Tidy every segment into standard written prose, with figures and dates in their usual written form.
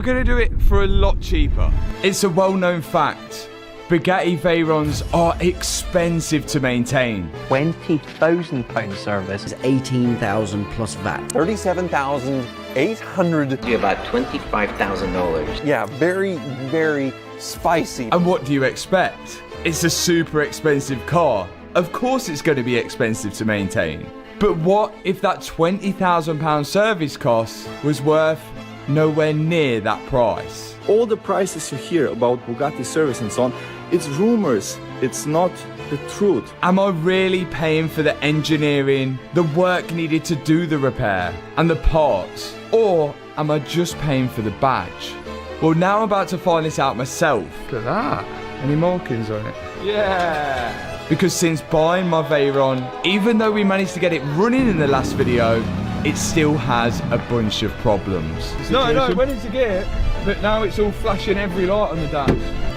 We're going to do it for a lot cheaper. It's a well-known fact. Bugatti Veyrons are expensive to maintain. £20,000 service is 18,000 plus VAT. 37,800. About $25,000. Yeah, very, very spicy. And what do you expect? It's a super expensive car. Of course it's going to be expensive to maintain. But what if that £20,000 service cost was worth nowhere near that price? All the prices you hear about Bugatti service and so on, it's rumors, it's not the truth. Am I really paying for the engineering, the work needed to do the repair, and the parts? Or am I just paying for the badge? Well, now I'm about to find this out myself. Look at that. Any markings on it? Yeah. Because since buying my Veyron, even though we managed to get it running in the last video, it still has a bunch of problems. No, it went into gear, but now it's all flashing every light on the dash.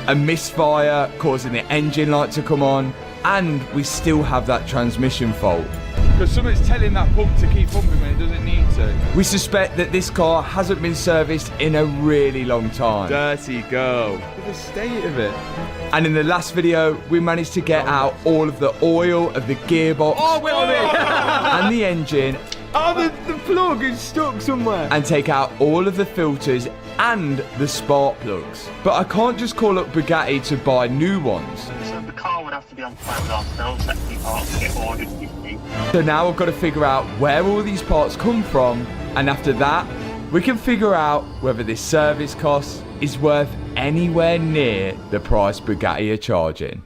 A misfire causing the engine light to come on, and we still have that transmission fault. Because something's telling that pump to keep pumping when it doesn't need to. We suspect that this car hasn't been serviced in a really long time. Dirty girl. Look at the state of it. And in the last video, we managed to get out all of the oil of the gearbox and the engine. Oh, the plug is stuck somewhere. And take out all of the filters and the spark plugs. But I can't just call up Bugatti to buy new ones. So the car would have to be on site with ourselves, separately parts to get ordered, you see. So now I've got to figure out where all these parts come from, and after that, we can figure out whether this service cost is worth anywhere near the price Bugatti are charging.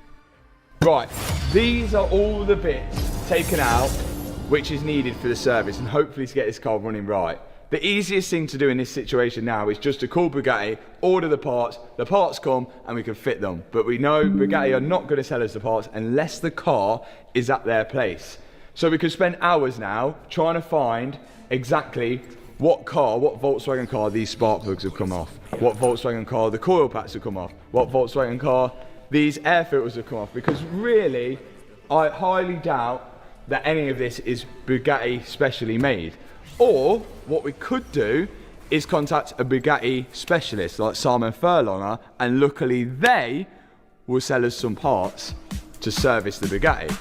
Right, these are all the bits taken out which is needed for the service and hopefully to get this car running right. The easiest thing to do in this situation now is just to call Bugatti, order the parts come and we can fit them. But we know Bugatti are not going to sell us the parts unless the car is at their place. So we could spend hours now trying to find exactly what Volkswagen car these spark plugs have come off, what Volkswagen car the coil packs have come off, what Volkswagen car these air filters have come off, because really I highly doubt that any of this is Bugatti specially made. Or what we could do is contact a Bugatti specialist like Simon Furlonger, and luckily they will sell us some parts to service the Bugatti.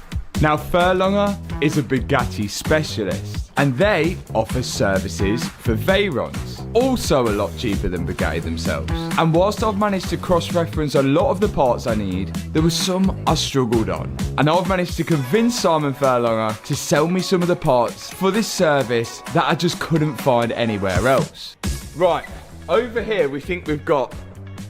Now Furlonger is a Bugatti specialist and they offer services for Veyrons, also a lot cheaper than Bugatti themselves. And whilst I've managed to cross-reference a lot of the parts I need, there were some I struggled on. And I've managed to convince Simon Furlonger to sell me some of the parts for this service that I just couldn't find anywhere else. Right, over here we think we've got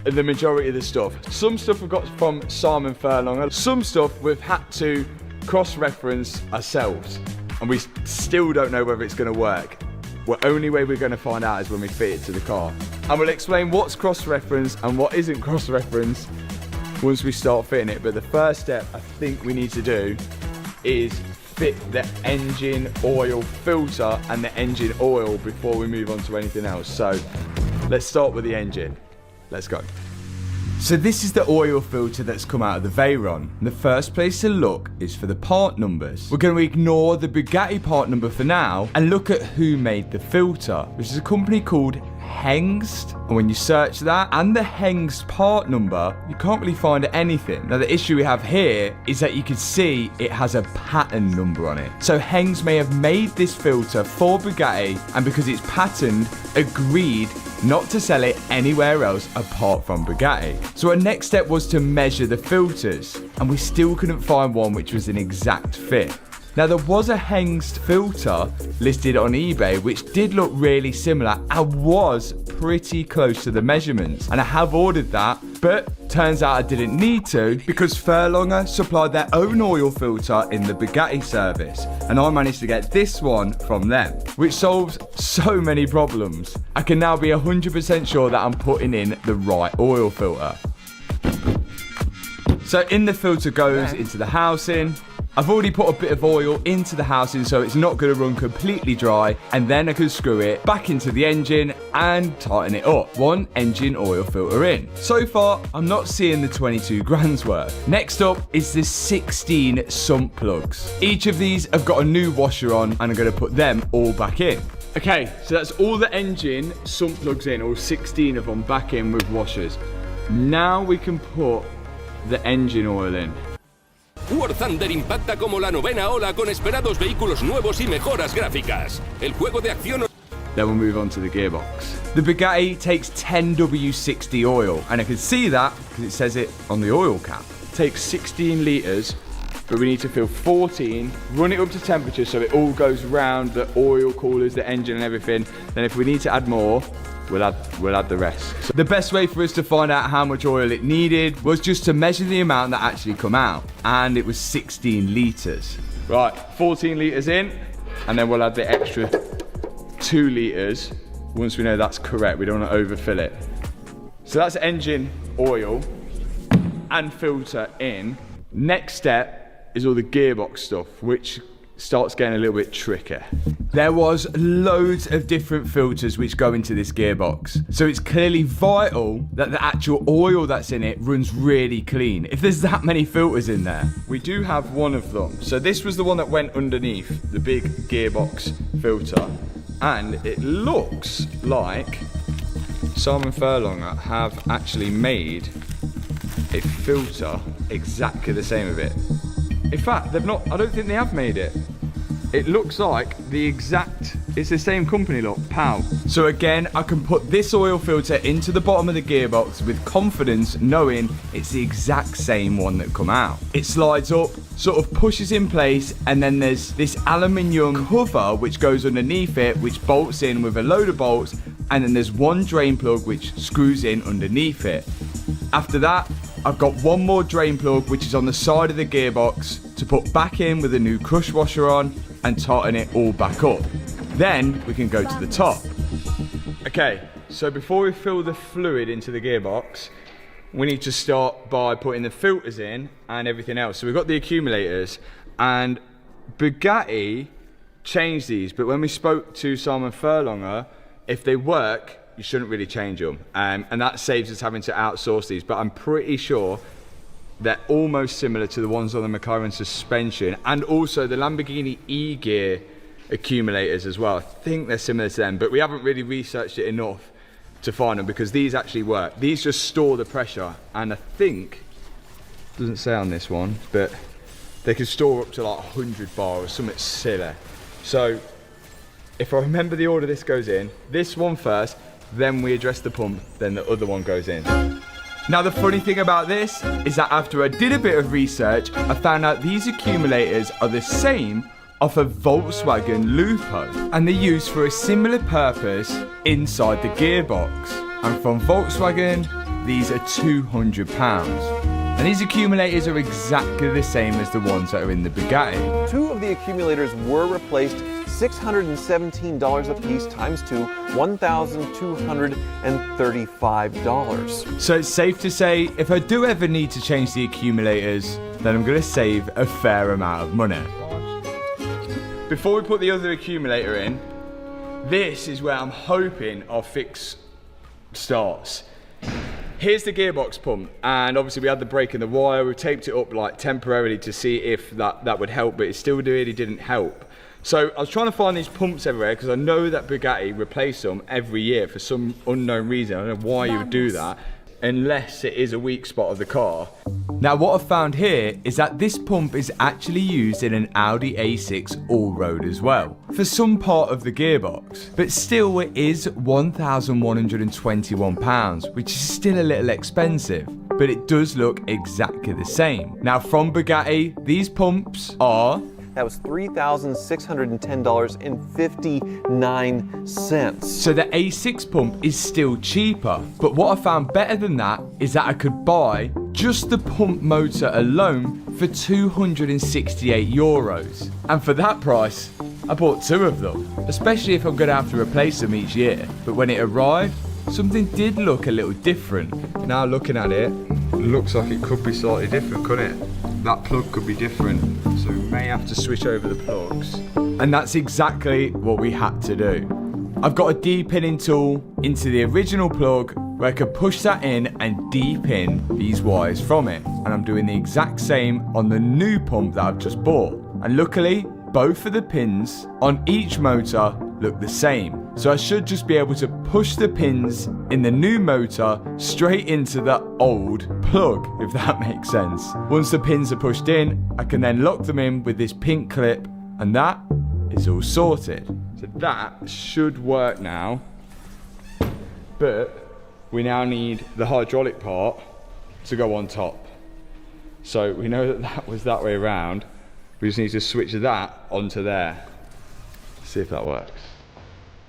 the majority of the stuff. Some stuff we've got from Simon Furlonger, some stuff we've had to cross-reference ourselves, and we still don't know whether it's going to work. The only way we're going to find out is when we fit it to the car. And we'll explain what's cross-referenced and what isn't cross-referenced once we start fitting it. But the first step I think we need to do is fit the engine oil filter and the engine oil before we move on to anything else. So let's start with the engine. Let's go. So this is the oil filter that's come out of the Veyron. The first place to look is for the part numbers. We're going to ignore the Bugatti part number for now and look at who made the filter, which is a company called Hengst. And when you search that and the Hengst part number, you can't really find anything. Now the issue we have here is that you can see it has a pattern number on it. So Hengst may have made this filter for Bugatti, and because it's patterned, agreed not to sell it anywhere else apart from Bugatti. So our next step was to measure the filters, and we still couldn't find one which was an exact fit. Now there was a Hengst filter listed on eBay which did look really similar and was pretty close to the measurements, and I have ordered that, but turns out I didn't need to because Furlonger supplied their own oil filter in the Bugatti service, and I managed to get this one from them, which solves so many problems. I can now be 100% sure that I'm putting in the right oil filter. So in the filter goes into the housing. I've already put a bit of oil into the housing so it's not going to run completely dry, and then I can screw it back into the engine and tighten it up. One engine oil filter in. So far, I'm not seeing the 22 grand's worth. Next up is the 16 sump plugs. Each of these have got a new washer on, and I'm going to put them all back in. Okay, so that's all the engine sump plugs in, all 16 of them back in with washers. Now we can put the engine oil in. War Thunder impacta como la novena ola con esperados vehículos nuevos y mejoras gráficas. El juego de acción... Then we'll move on to the gearbox. The Bugatti takes 10W60 oil, and I can see that because it says it on the oil cap. It takes 16 litres, but we need to fill 14, run it up to temperature so it all goes round the oil coolers, the engine and everything. Then if we need to add more, we'll add the rest. So the best way for us to find out how much oil it needed was just to measure the amount that actually come out, and it was 16 litres. Right, 14 litres in, and then we'll add the extra 2 litres once we know that's correct. We don't want to overfill it. So that's engine oil and filter in. Next step is all the gearbox stuff, which starts getting a little bit trickier. There was loads of different filters which go into this gearbox. So it's clearly vital that the actual oil that's in it runs really clean. If there's that many filters in there, we do have one of them. So this was the one that went underneath the big gearbox filter. And it looks like Simon Furlonger have actually made a filter exactly the same of it. In fact, they've not, I don't think they have made it. It looks like it's the same company, look, POW. So again, I can put this oil filter into the bottom of the gearbox with confidence, knowing it's the exact same one that come out. It slides up, sort of pushes in place, and then there's this aluminium cover which goes underneath it, which bolts in with a load of bolts, and then there's one drain plug which screws in underneath it. After that, I've got one more drain plug which is on the side of the gearbox to put back in with a new crush washer on and tighten it all back up. Then we can go to the top. Okay, so before we fill the fluid into the gearbox, we need to start by putting the filters in and everything else. So we've got the accumulators, and Bugatti changed these, but when we spoke to Simon Furlonger, if they work, you shouldn't really change them. And that saves us having to outsource these, but I'm pretty sure they're almost similar to the ones on the McLaren suspension, and also the Lamborghini E-Gear accumulators as well. I think they're similar to them, but we haven't really researched it enough to find them, because these actually work. These just store the pressure, and I think, it doesn't say on this one, but they can store up to like 100 bar or something silly. So if I remember the order this goes in, this one first, then we address the pump, then the other one goes in. Now the funny thing about this is that after I did a bit of research, I found out these accumulators are the same off a Volkswagen Lupo, and they're used for a similar purpose inside the gearbox. And from Volkswagen, these are £200. And these accumulators are exactly the same as the ones that are in the Bugatti. 2 of the accumulators were replaced, $617 a piece times 2, $1,235. So it's safe to say, if I do ever need to change the accumulators, then I'm going to save a fair amount of money. Before we put the other accumulator in, this is where I'm hoping our fix starts. Here's the gearbox pump, and obviously we had the break in the wire. We taped it up like temporarily to see if that would help, but it still really didn't help. So I was trying to find these pumps everywhere, because I know that Bugatti replace them every year for some unknown reason. I don't know why you would do that, unless it is a weak spot of the car. Now what I've found here is that this pump is actually used in an Audi A6 all-road as well, for some part of the gearbox. But still, it is £1,121, which is still a little expensive, but it does look exactly the same. Now from Bugatti, these pumps are... That was $3,610.59. So the A6 pump is still cheaper, but what I found better than that is that I could buy just the pump motor alone for €268. And for that price, I bought 2 of them, especially if I'm going to have to replace them each year. But when it arrived, something did look a little different. Now looking at it, it looks like it could be slightly different, couldn't it? That plug could be different, so we may have to switch over the plugs. And that's exactly what we had to do. I've got a de-pinning tool into the original plug where I could push that in and de-pin these wires from it. And I'm doing the exact same on the new pump that I've just bought. And luckily, both of the pins on each motor look the same. So I should just be able to push the pins in the new motor straight into the old plug, if that makes sense. Once the pins are pushed in, I can then lock them in with this pink clip, and that is all sorted. So that should work now, but we now need the hydraulic part to go on top. So we know that that was that way around. We just need to switch that onto there. See if that works.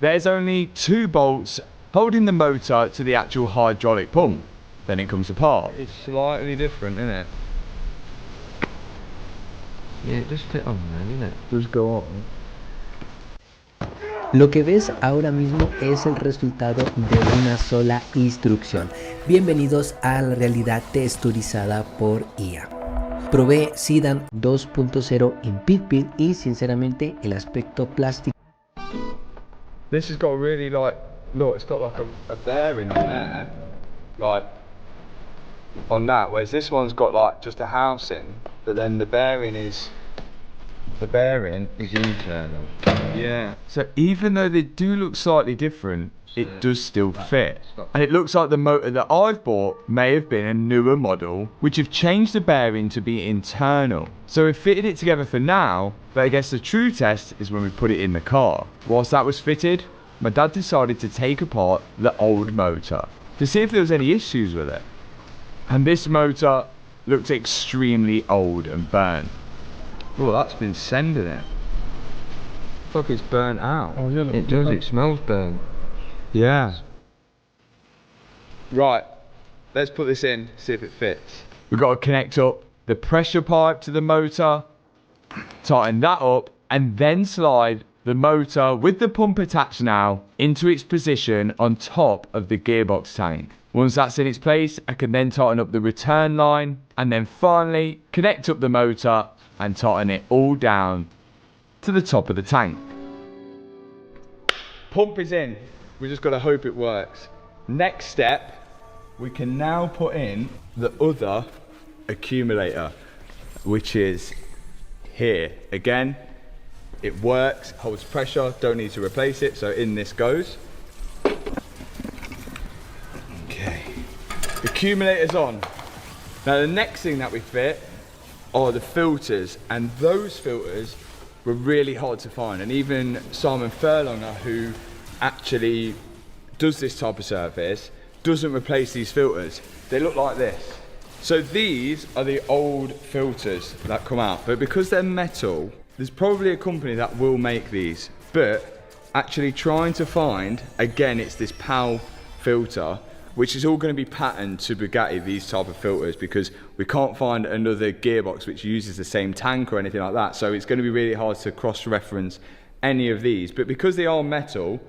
There's only 2 bolts holding the motor to the actual hydraulic pump. Then it comes apart. It's slightly different, isn't it? Yeah, it just fit on there, didn't it? Just go on. Lo que ves ahora mismo es el resultado de una sola instrucción. Bienvenidos a la realidad texturizada por IA. Probé Sedan 2.0 en Pitbull y sinceramente el aspecto plástico. This has got really like, look, it's got like a bearing on there. Like, on that, whereas this one's got like just a housing, but then the bearing is internal. Yeah. So even though they do look slightly different, it does still fit. And it looks like the motor that I've bought may have been a newer model, which have changed the bearing to be internal. So we've fitted it together for now, but I guess the true test is when we put it in the car. Whilst that was fitted, my dad decided to take apart the old motor to see if there was any issues with it. And this motor looked extremely old and burnt. Oh, that's been sending it. Fuck, it's burnt out. Oh, yeah, it does, it smells burnt. Yeah. Right, let's put this in, see if it fits. We've got to connect up the pressure pipe to the motor, tighten that up, and then slide the motor with the pump attached now into its position on top of the gearbox tank. Once that's in its place, I can then tighten up the return line, and then finally connect up the motor and tighten it all down to the top of the tank. Pump is in. We just got to hope it works. Next step, we can now put in the other accumulator, which is here. Again, it works, holds pressure, don't need to replace it, so in this goes. Okay, accumulator's on. Now the next thing that we fit are the filters, and those filters were really hard to find, and even Simon Furlonger, who actually does this type of service, doesn't replace these filters. They look like this. So these are the old filters that come out, but because they're metal, there's probably a company that will make these, but actually trying to find, again, it's this PAL filter, which is all going to be patterned to Bugatti, these type of filters, because we can't find another gearbox which uses the same tank or anything like that. So it's going to be really hard to cross-reference any of these. But because they are metal,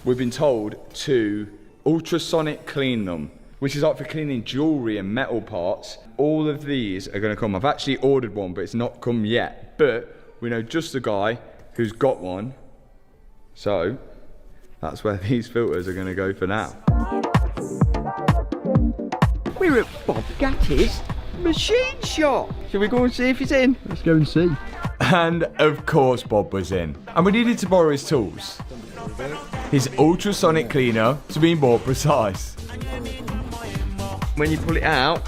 we've been told to ultrasonic clean them, which is like for cleaning jewelry and metal parts. All of these are going to come. I've actually ordered one, but it's not come yet. But we know just the guy who's got one. So that's where these filters are going to go for now. We're at Bob Gatti's machine shop. Shall we go and see if he's in? Let's go and see. And of course Bob was in. And we needed to borrow his tools. His ultrasonic cleaner, to be more precise. When you pull it out,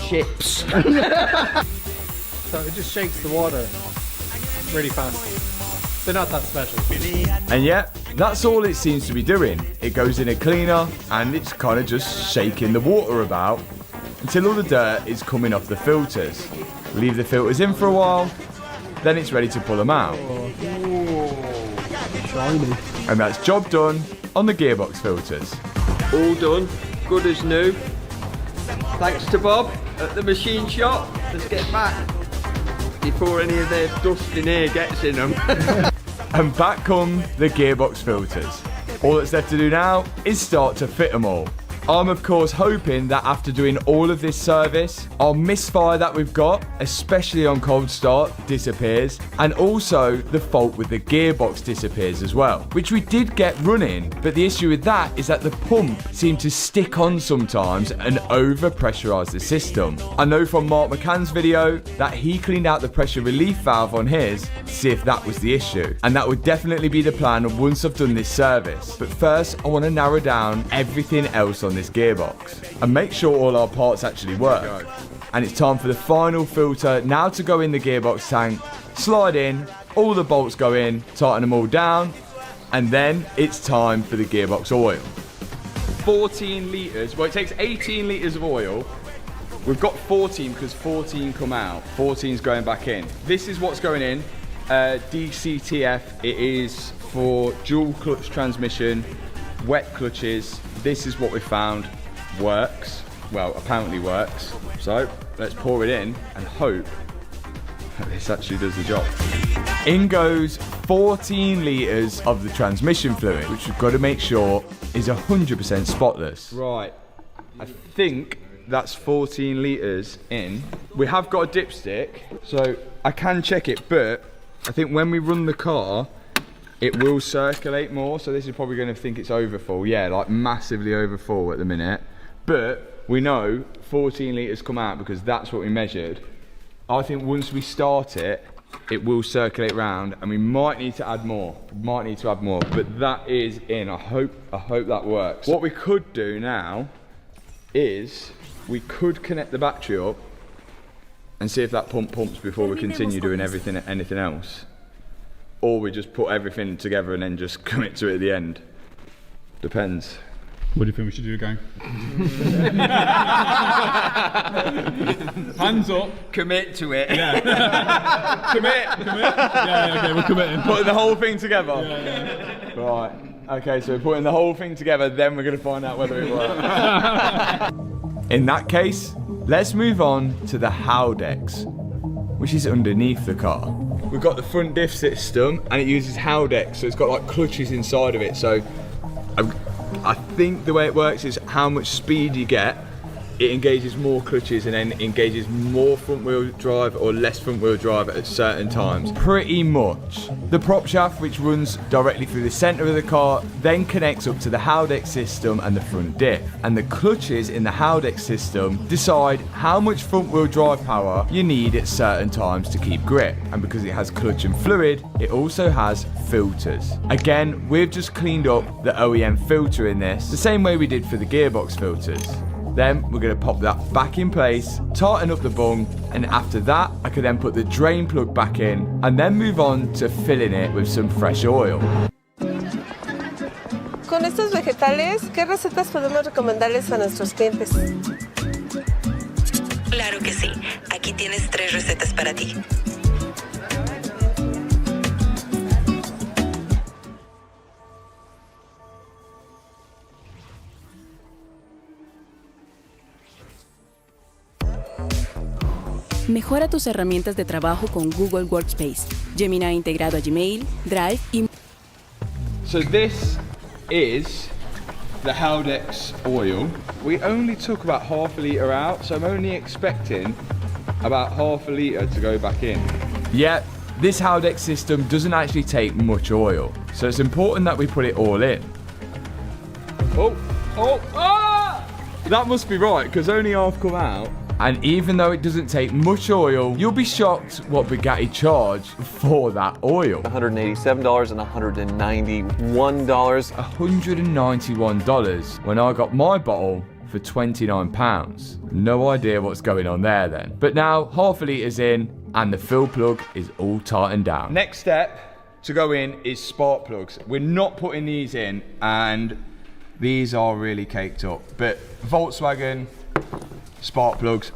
chips. So it just shakes the water really fast. They're not that special. And yet, that's all it seems to be doing. It goes in a cleaner and it's kind of just shaking the water about until all the dirt is coming off the filters. Leave the filters in for a while, then it's ready to pull them out. Shiny. And that's job done on the gearbox filters. All done, good as new. Thanks to Bob at the machine shop. Let's get back before any of their dust in here gets in them. And back come the gearbox filters. All that's left to do now is start to fit them all. I'm of course hoping that after doing all of this service, our misfire that we've got, especially on cold start, disappears, and also the fault with the gearbox disappears as well, which we did get running, but the issue with that is that the pump seemed to stick on sometimes and over pressurize the system. I know from Mark McCann's video that he cleaned out the pressure relief valve on his to see if that was the issue, and that would definitely be the plan once I've done this service. But first I want to narrow down everything else on this gearbox and make sure all our parts actually work. And it's time for the final filter now to go in the gearbox tank, slide in, all the bolts go in, tighten them all down, and then it's time for the gearbox oil. 14 litres, well it takes 18 litres of oil. We've got 14 because 14 come out, 14's going back in. This is what's going in, DCTF, it is for dual clutch transmission, wet clutches. This is what we found works, well apparently works. So let's pour it in and hope that this actually does the job. In goes 14 litres of the transmission fluid, which we've got to make sure is 100% spotless. Right, I think that's 14 litres in. We have got a dipstick, so I can check it, but I think when we run the car, it will circulate more, so this is probably going to think it's overfull. Yeah, like massively overfull at the minute. But we know 14 litres come out because that's what we measured. I think once we start it, it will circulate round, and we might need to add more. But that is in. I hope that works. What we could do now is we could connect the battery up and see if that pump pumps before we continue doing anything else. Or we just put everything together and then just commit to it at the end. Depends. What do you think we should do again? Hands up. Commit to it. Yeah. Commit. Yeah, okay, we're committing. Putting the whole thing together? Yeah. Right. Okay, so we're putting the whole thing together, then we're going to find out whether it works. In that case, let's move on to the Howdex, which is underneath the car. We've got the front diff system, and it uses Howdex, so it's got like clutches inside of it. So I think the way it works is how much speed you get, it engages more clutches and then engages more front wheel drive or less front wheel drive at certain times. Pretty much. The prop shaft, which runs directly through the center of the car, then connects up to the Howdex system and the front diff. And the clutches in the Howdex system decide how much front wheel drive power you need at certain times to keep grip. And because it has clutch and fluid, it also has filters. Again, we've just cleaned up the OEM filter in this, the same way we did for the gearbox filters. Then we're going to pop that back in place, tighten up the bung, and after that I can then put the drain plug back in and then move on to filling it with some fresh oil. Con estos vegetales, ¿qué recetas podemos recomendarles a nuestros clientes? Claro que sí. Aquí tienes 3 recetas para ti. Mejora tus herramientas de trabajo con Google Workspace, Gemini integrado a Gmail, Drive y... So this is the Howdex oil. We only took about half a litre out, so I'm only expecting about half a litre to go back in. Yeah, this Howdex system doesn't actually take much oil, so it's important that we put it all in. Ah! That must be right, because only half come out. And even though it doesn't take much oil, you'll be shocked what Bugatti charge for that oil. $187 and $191. $191 when I got my bottle for £29. No idea what's going on there then. But now half a litre's in and the fill plug is all tightened down. Next step to go in is spark plugs. We're not putting these in and these are really caked up. But Volkswagen spark plugs,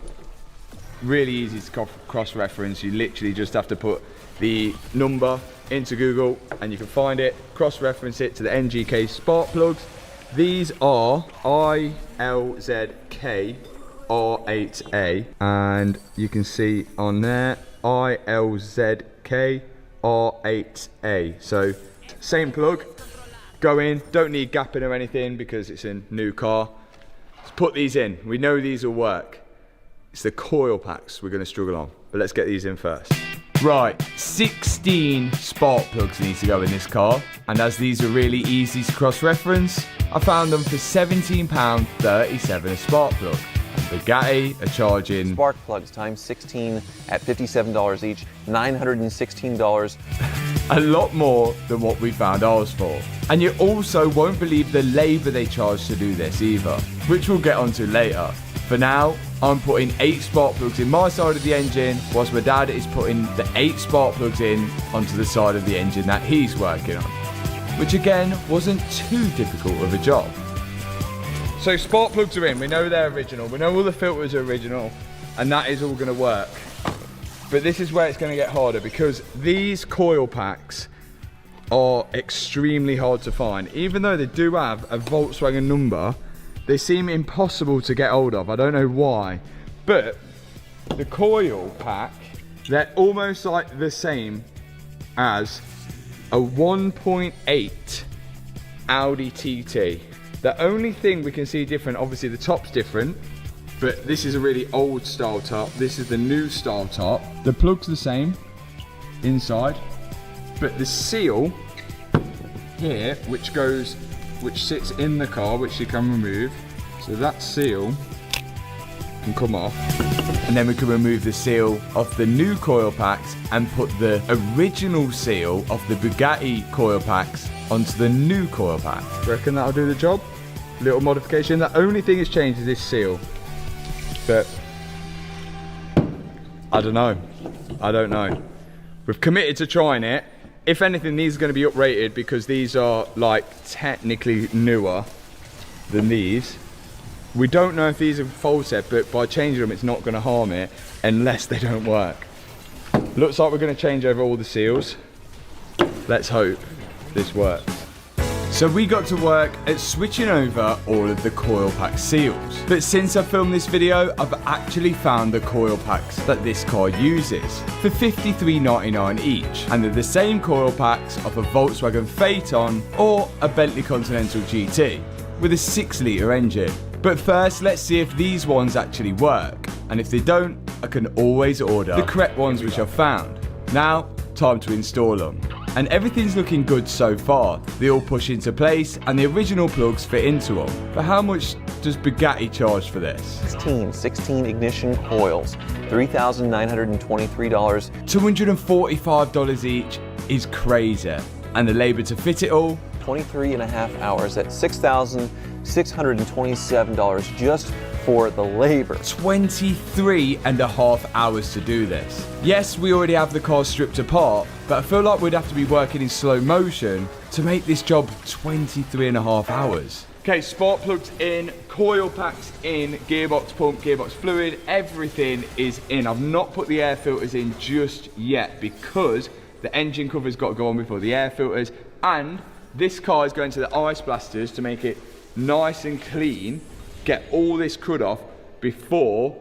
really easy to cross-reference. You literally just have to put the number into Google and you can find it, cross-reference it to the NGK spark plugs. These are ILZK R8A, and you can see on there ILZK R8A. So same plug, go in, don't need gapping or anything because it's a new car. put these in. We know these will work. It's the coil packs we're gonna struggle on, but let's get these in first. Right, 16 spark plugs need to go in this car, and as these are really easy to cross-reference, I found them for £17.37 a spark plug. And Bugatti are charging Spark plugs times 16 at $57 each, $916. a lot more than what we found ours for. And you also won't believe the labour they charge to do this either, which we'll get onto later. For now, I'm putting 8 spark plugs in my side of the engine, whilst my dad is putting the 8 spark plugs in onto the side of the engine that he's working on. Which again, wasn't too difficult of a job. So spark plugs are in, we know they're original, we know all the filters are original, and that is all gonna work. But this is where it's gonna get harder, because these coil packs are extremely hard to find. Even though they do have a Volkswagen number, they seem impossible to get hold of. I don't know why. But the coil pack, they're almost like the same as a 1.8 Audi TT. The only thing we can see different, obviously the top's different, but this is a really old style top. This is the new style top. The plug's the same inside, but the seal here, which sits in the car, which you can remove. So that seal can come off. And then we can remove the seal of the new coil packs and put the original seal of the Bugatti coil packs onto the new coil pack. Reckon that'll do the job? Little modification. The only thing that's changed is this seal. But I don't know. I don't know. We've committed to trying it. If anything, these are going to be uprated because these are like technically newer than these. We don't know if these are full set, but by changing them, it's not going to harm it unless they don't work. Looks like we're going to change over all the seals. Let's hope this works. So we got to work at switching over all of the coil pack seals. But since I filmed this video, I've actually found the coil packs that this car uses for $53.99 each. And they're the same coil packs of a Volkswagen Phaeton or a Bentley Continental GT with a 6-litre engine. But first, let's see if these ones actually work. And if they don't, I can always order the correct ones which I've found. Now, time to install them. And everything's looking good so far. They all push into place and the original plugs fit into them. But how much does Bugatti charge for this? 16 ignition coils, $3,923. $245 each is crazy. And the labour to fit it all? 23.5 hours at $6,627 just for the labor. 23.5 hours to do this. Yes, we already have the car stripped apart, but I feel like we'd have to be working in slow motion to make this job 23.5 hours. Okay, spark plugs in, coil packs in, gearbox pump, gearbox fluid, everything is in. I've not put the air filters in just yet because the engine cover's got to go on before the air filters, and this car is going to the ice blasters to make it nice and clean, get all this crud off before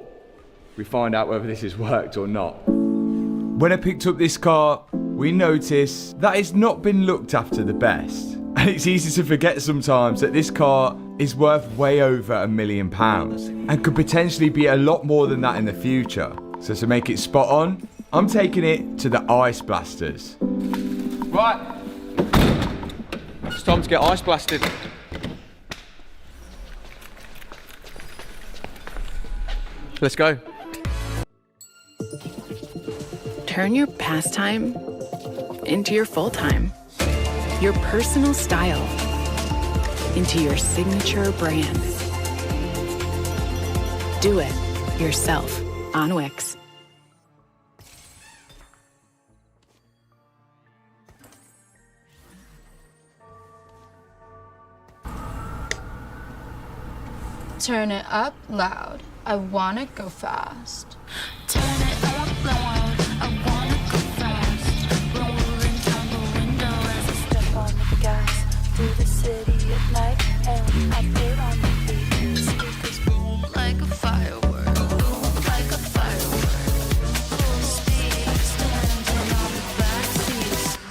we find out whether this has worked or not. When I picked up this car, we noticed that it's not been looked after the best. And it's easy to forget sometimes that this car is worth way over £1 million and could potentially be a lot more than that in the future. So to make it spot on, I'm taking it to the ice blasters. Right, it's time to get ice blasted. Let's go. Turn your pastime into your full-time. Your personal style into your signature brand. Do it yourself on Wix. Turn it up loud. I wanna go fast. Turn it up loud. I wanna go fast. Rolling down the window as I step on the gas. Through the city at night, and I put on the beat. The speakers boom like a firework. Boom like a firework. Full speed, standing on the back seats.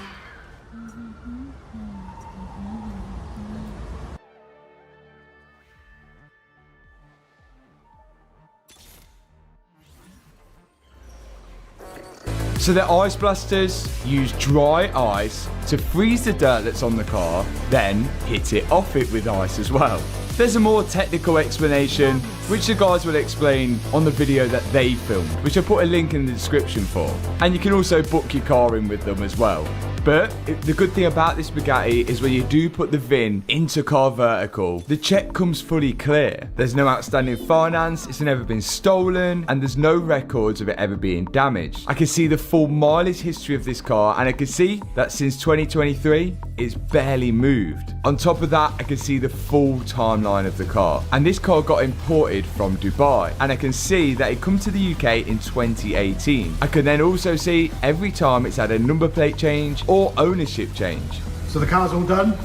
So the ice blasters use dry ice to freeze the dirt that's on the car, then hit it off it with ice as well. There's a more technical explanation, which the guys will explain on the video that they filmed, which I'll put a link in the description for. And you can also book your car in with them as well. But the good thing about this Bugatti is when you do put the VIN into car vertical, the check comes fully clear. There's no outstanding finance, it's never been stolen, and there's no records of it ever being damaged. I can see the full mileage history of this car, and I can see that since 2023, it's barely moved. On top of that, I can see the full timeline of the car. And this car got imported from Dubai, and I can see that it come to the UK in 2018. I can then also see every time it's had a number plate change or ownership change. So the car's all done.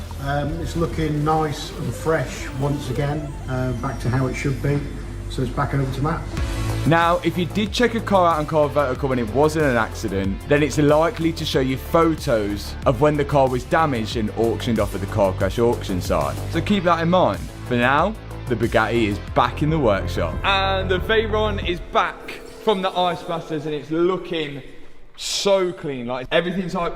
It's looking nice and fresh once again, back to how it should be. So it's back over to Matt. Now, if you did check a car out on car vertical when it wasn't an accident, then it's likely to show you photos of when the car was damaged and auctioned off at the car crash auction site. So keep that in mind. For now, the Bugatti is back in the workshop. And the Veyron is back from the ice blasters, and it's looking so clean. Like everything's like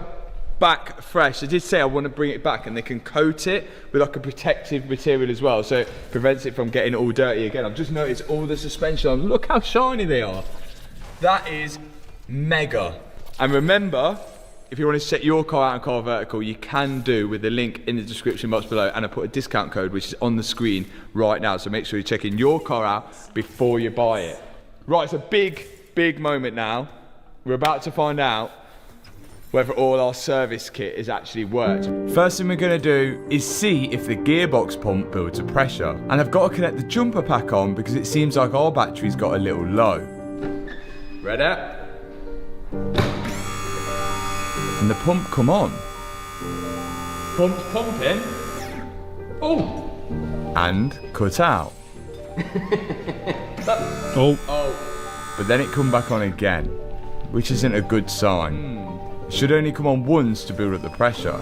back fresh. I did say I want to bring it back, and they can coat it with like a protective material as well, so it prevents it from getting all dirty again. I've just noticed all the suspension. Look how shiny they are. That is mega. And remember, if you want to set your car out on car vertical, you can do with the link in the description box below, and I put a discount code which is on the screen right now, so make sure you're checking your car out before you buy it. Right, it's a big moment now. We're about to find out whether all our service kit is actually worked. First thing we're gonna do is see if the gearbox pump builds a pressure. And I've got to connect the jumper pack on because it seems like our battery's got a little low. Ready? And the pump come on. Pump's pumping. Oh! And cut out. Oh. But then it come back on again, which isn't a good sign. Should only come on once to build up the pressure,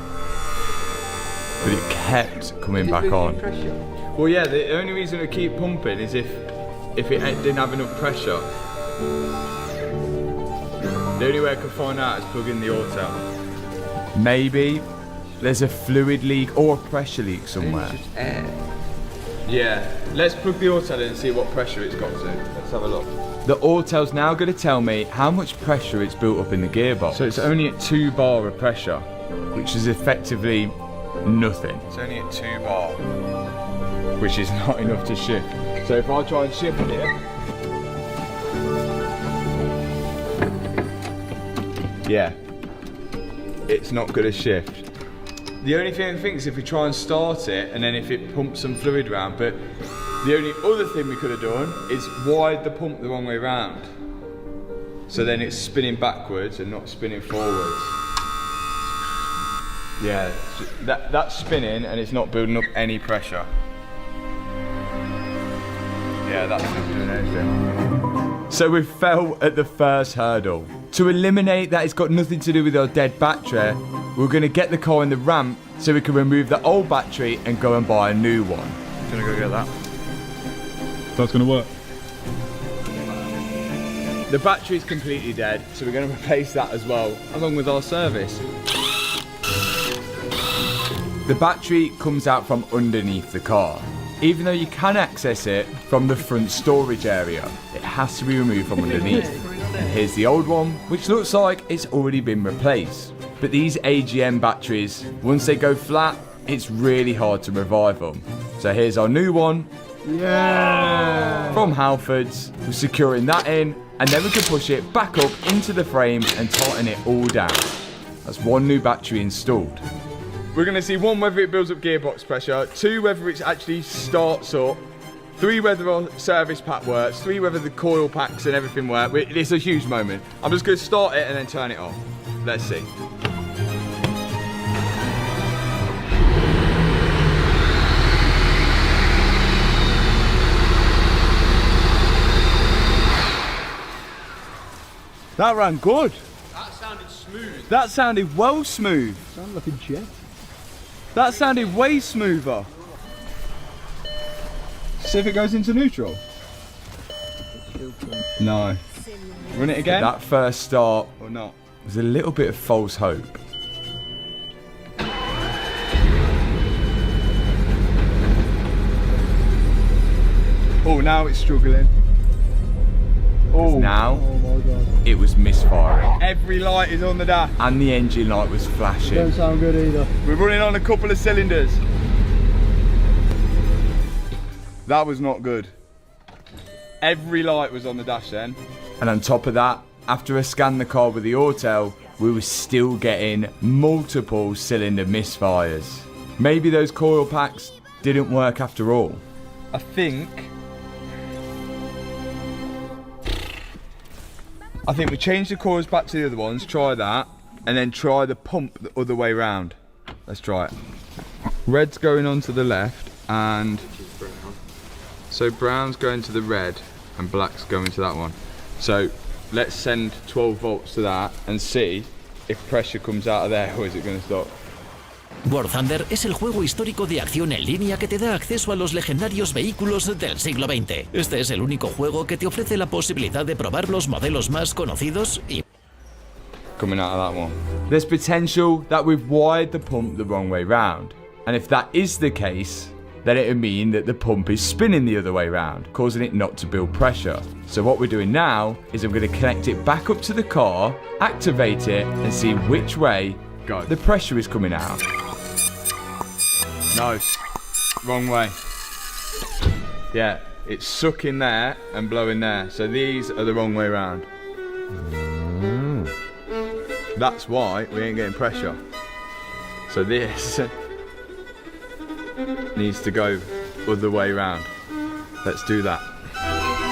but it kept coming back on. Well, yeah, the only reason it keep pumping is if it didn't have enough pressure. The only way I can find out is plug in the auto. Maybe there's a fluid leak or a pressure leak somewhere. Yeah, let's plug the auto in and see what pressure it's got to. Let's have a look. The auto's now going to tell me how much pressure it's built up in the gearbox. So it's only at 2 bar of pressure, which is effectively nothing. It's only at 2 bar, which is not enough to shift. So if I try and shift it, yeah, it's not going to shift. The only thing I think is if we try and start it, and then if it pumps some fluid around, but the only other thing we could have done is wired the pump the wrong way around. So then it's spinning backwards and not spinning forwards. Yeah, that's spinning and it's not building up any pressure. Yeah, that's not doing anything. So we fell at the first hurdle. To eliminate that it's got nothing to do with our dead battery, we're going to get the car in the ramp so we can remove the old battery and go and buy a new one. I'm going to go get that. That's going to work. The battery's completely dead, so we're going to replace that as well, along with our service. The battery comes out from underneath the car. Even though you can access it from the front storage area, it has to be removed from underneath. And here's the old one, which looks like it's already been replaced. But these AGM batteries, once they go flat, it's really hard to revive them. So here's our new one. Yeah! From Halfords. We're securing that in, and then we can push it back up into the frame and tighten it all down. That's one new battery installed. We're going to see 1, whether it builds up gearbox pressure, 2, whether it actually starts up, 3, whether our service pack works, 3, whether the coil packs and everything work. It's a huge moment. I'm just going to start it and then turn it off. Let's see. That ran good. That sounded smooth. That sounded well smooth. Sounded like a jet. That sounded way smoother. See if it goes into neutral. No. Run it again. That first start or not. was a little bit of false hope. Oh, now it's struggling. Oh, Now, my God. it was misfiring. Every light is on the dash. And the engine light was flashing. Don't sound good either. We're running on a couple of cylinders. That was not good. Every light was on the dash then. And on top of that, after I scanned the car with the auto, we were still getting multiple cylinder misfires. Maybe those coil packs didn't work after all. I think we changed the coils back to the other ones, try that, and then try the pump the other way round. Let's try it. Red's going on to the left, and so brown's going to the red, and black's going to that one. So let's send 12 volts to that and see if pressure comes out of there, or is it going to stop? War Thunder es el juego histórico de acción en línea que te da acceso a los legendarios vehículos del siglo XX. Este es el único juego que te ofrece la posibilidad de probar los modelos más conocidos y... Coming out of that one. There's potential that we've wired the pump the wrong way round. And if that is the case, then it would mean that the pump is spinning the other way round, causing it not to build pressure. So what we're doing now is I'm going to connect it back up to the car, activate it, and see which way the pressure is coming out. No, wrong way. Yeah, it's sucking there and blowing there. So these are the wrong way round. That's why we ain't getting pressure. So this needs to go other way round. Let's do that.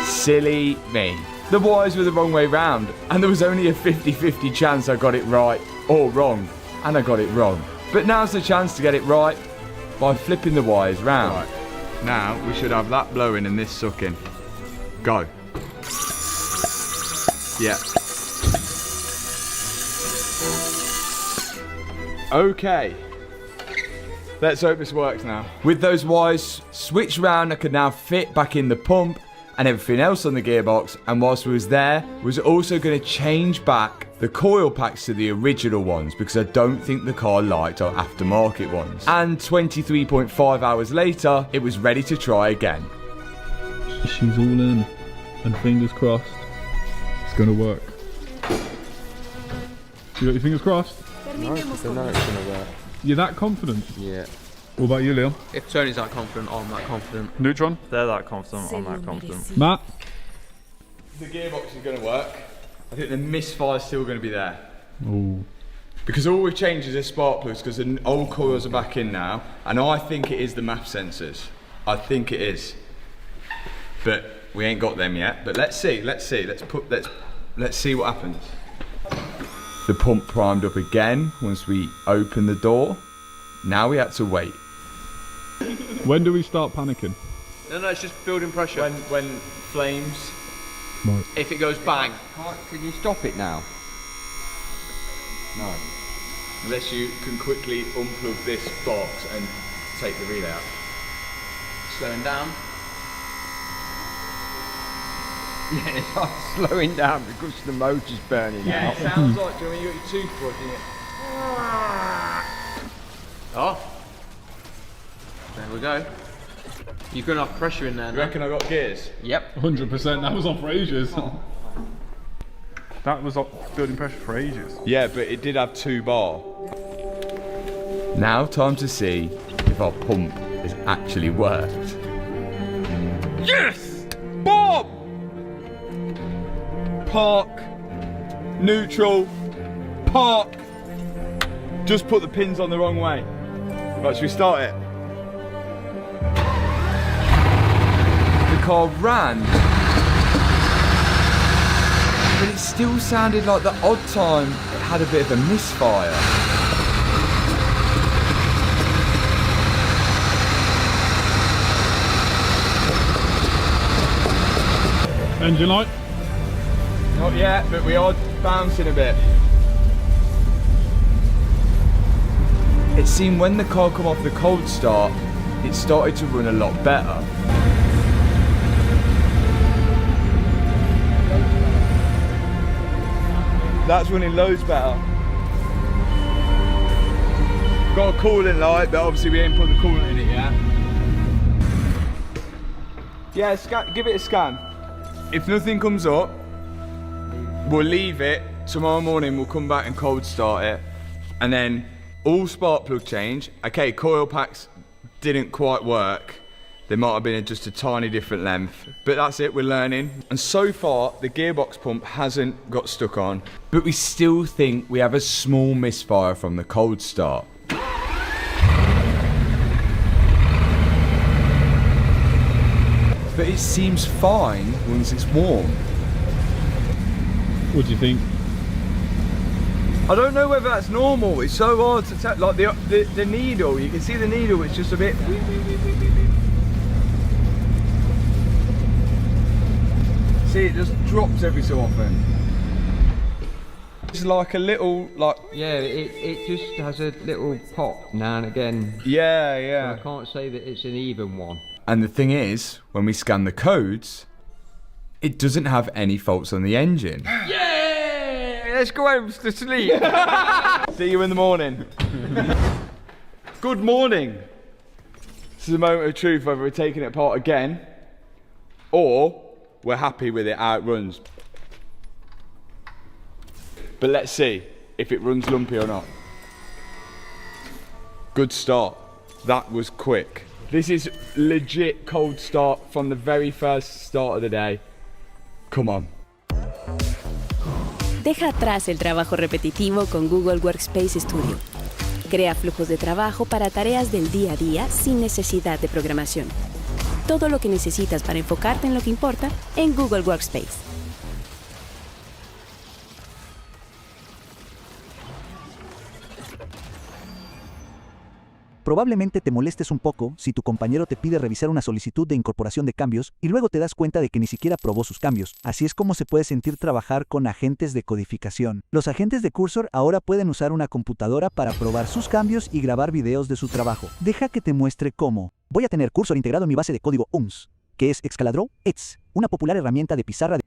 Silly me. The wires were the wrong way round, and there was only a 50-50 chance I got it right or wrong, and I got it wrong. But now's the chance to get it right by flipping the wires round. Right. Now we should have that blowing and this sucking. Go. Yeah. Okay. Let's hope this works now. With those wires switched round, I could now fit back in the pump and everything else on the gearbox, and whilst we was there, was also going to change back the coil packs to the original ones because I don't think the car liked our aftermarket ones. And 23.5 hours later, it was ready to try again. She's all in, and fingers crossed, it's gonna work. You got your fingers crossed? No, because I know it's gonna work. You're that confident? Yeah. What about you, Leon? If Tony's that confident, I'm that confident. Neutron? They're that confident, I'm that confident. Matt? The gearbox is going to work. I think the misfire's still going to be there. Ooh. Because all we've changed is the spark plugs, because the old coils are back in now, and I think it is the MAF sensors. I think it is. But we ain't got them yet. But let's see, let's see what happens. The pump primed up again once we open the door. Now we had to wait. When do we start panicking? No, it's just building pressure. When flames. Right. If it goes bang. Can you stop it now? No. Unless you can quickly unplug this box and take the relay out. Slowing down. Yeah, it's like slowing down because the motor's burning out. Yeah, it sounds like, do you know when you got your toothbrush and it... Oh. There we go. You've got enough pressure in there now. You reckon I got gears? Yep. 100%, that was on for ages. That was building pressure for ages. Yeah, but it did have 2 bar. Now time to see if our pump has actually worked. Yes! Bob! Park. Neutral. Park. Just put the pins on the wrong way. Right, should we start it? The car ran, but it still sounded like the odd time it had a bit of a misfire. Engine light? Not yet, but we are bouncing a bit. It seemed when the car come off the cold start, it started to run a lot better. That's running loads better. Got a coolant light, but obviously we ain't put the coolant in it yet. Yeah, give it a scan. If nothing comes up, we'll leave it. Tomorrow morning we'll come back and cold start it. And then all spark plug change. Okay, coil packs didn't quite work. They might have been just a tiny different length, but that's it, we're learning. And so far, the gearbox pump hasn't got stuck on, but we still think we have a small misfire from the cold start. But it seems fine once it's warm. What do you think? I don't know whether that's normal. It's so hard to tell. Like the needle, you can see the needle, it's just a bit. See, it just drops every so often. It's like a little, like... Yeah, it just has a little pop now and again. Yeah, yeah. But I can't say that it's an even one. And the thing is, when we scan the codes, it doesn't have any faults on the engine. Yay! Let's go home to sleep. See you in the morning. Good morning. This is a moment of truth, whether we're taking it apart again or we're happy with it how it runs. But let's see if it runs lumpy or not. Good start. That was quick. This is legit cold start from the very first start of the day. Come on. Deja atrás el trabajo repetitivo con Google Workspace Studio. Crea flujos de trabajo para tareas del día a día sin necesidad de programación. Todo lo que necesitas para enfocarte en lo que importa en Google Workspace. Probablemente te molestes un poco si tu compañero te pide revisar una solicitud de incorporación de cambios y luego te das cuenta de que ni siquiera probó sus cambios. Así es como se puede sentir trabajar con agentes de codificación. Los agentes de Cursor ahora pueden usar una computadora para probar sus cambios y grabar videos de su trabajo. Deja que te muestre cómo. Voy a tener Cursor integrado en mi base de código UNS, que es Excaladraw It's, una popular herramienta de pizarra de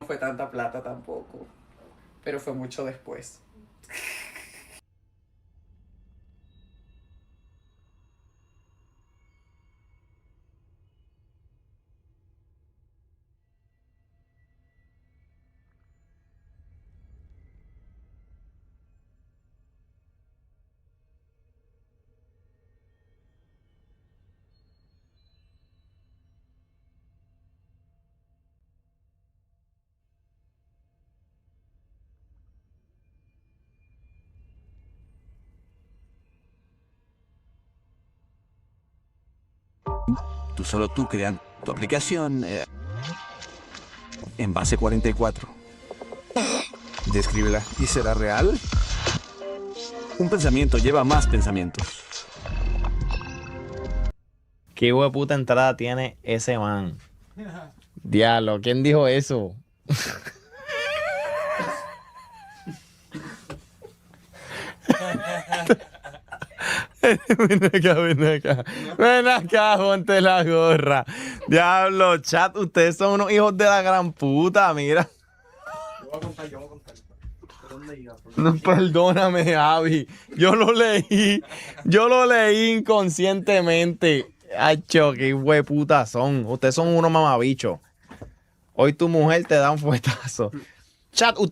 fue tanta plata tampoco. Pero fue mucho después. Solo tú creando tu aplicación en base 44. Descríbela. ¿Y será real? Un pensamiento lleva más pensamientos. ¿Qué hueputa entrada tiene ese man? Diablo, ¿quién dijo eso? Ven acá, ponte la gorra. Diablo, chat, ustedes son unos hijos de la gran puta, mira. Yo voy a contar. No, perdóname, Javi. Yo lo leí inconscientemente. Acho, qué hueputas son. Ustedes son unos mamabichos. Hoy tu mujer te da un fuetazo. Chat,